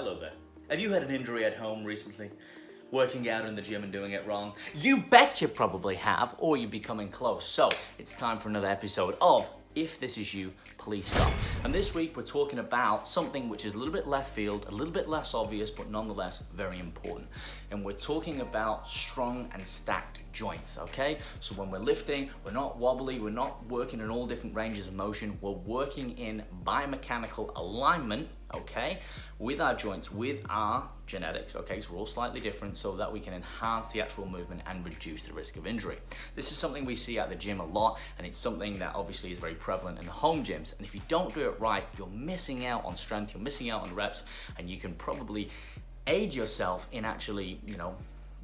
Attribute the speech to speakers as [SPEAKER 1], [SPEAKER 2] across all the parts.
[SPEAKER 1] Hello there. Have you had an injury at home recently? Working out in the gym and doing it wrong? You bet you probably have, or you're becoming close. So it's time for another episode of If This Is You, Please Stop. And this week we're talking about something which is a little bit left field, a little bit less obvious, but nonetheless very important. And we're talking about strong and stacked joints, okay? So when we're lifting, we're not wobbly, we're not working in all different ranges of motion, we're working in biomechanical alignment, okay, with our joints, with our genetics, okay, so we're all slightly different so that we can enhance the actual movement and reduce the risk of injury. This is something we see at the gym a lot, and it's something that obviously is very prevalent in the home gyms, and if you don't do it right, you're missing out on strength, you're missing out on reps, and you can probably aid yourself in actually,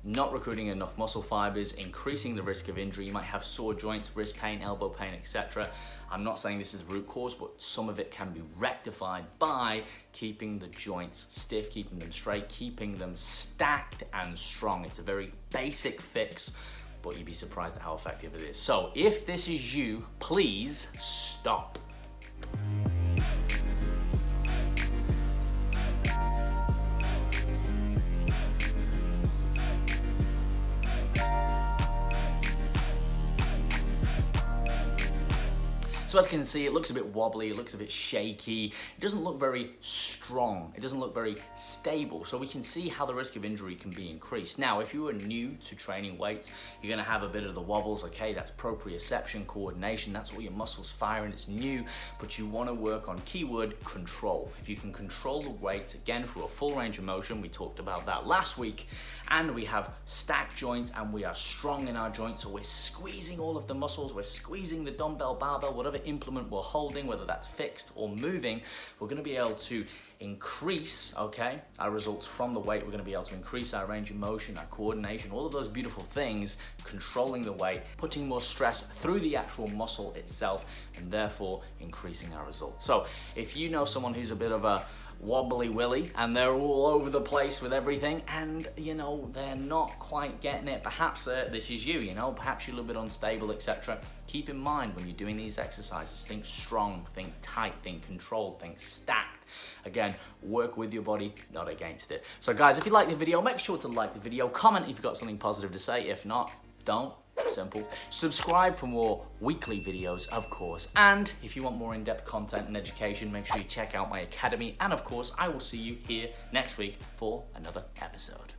[SPEAKER 1] not recruiting enough muscle fibers, increasing the risk of injury. You might have sore joints, wrist pain, elbow pain, etc. I'm not saying this is the root cause, but some of it can be rectified by keeping the joints stiff, keeping them straight, keeping them stacked and strong. It's a very basic fix, but you'd be surprised at how effective it is. So if this is you, please stop. So as you can see, it looks a bit wobbly, it looks a bit shaky, it doesn't look very strong, it doesn't look very stable, so we can see how the risk of injury can be increased. Now, if you are new to training weights, you're gonna have a bit of the wobbles, okay? That's proprioception, coordination, that's all your muscles firing, it's new, but you wanna work on keyword control. If you can control the weight, again, through a full range of motion, we talked about that last week, and we have stacked joints and we are strong in our joints, so we're squeezing all of the muscles, we're squeezing the dumbbell, barbell, whatever implement we're holding, whether that's fixed or moving, we're going to be able to increase, okay, our results from the weight. We're going to be able to increase our range of motion, our coordination, all of those beautiful things, controlling the weight, putting more stress through the actual muscle itself, and therefore increasing our results. So if you know someone who's a bit of a wobbly willy and they're all over the place with everything and they're not quite getting it, perhaps this is you, perhaps you're a little bit unstable, etc. Keep in mind when you're doing these exercises, think strong, think tight, think controlled, think stacked. Again, work with your body, not against it. So guys, if you like the video, make sure to like the video, comment if you've got something positive to say. If not, don't. Simple. Subscribe for more weekly videos, of course. And if you want more in-depth content and education, make sure you check out my academy. And of course, I will see you here next week for another episode.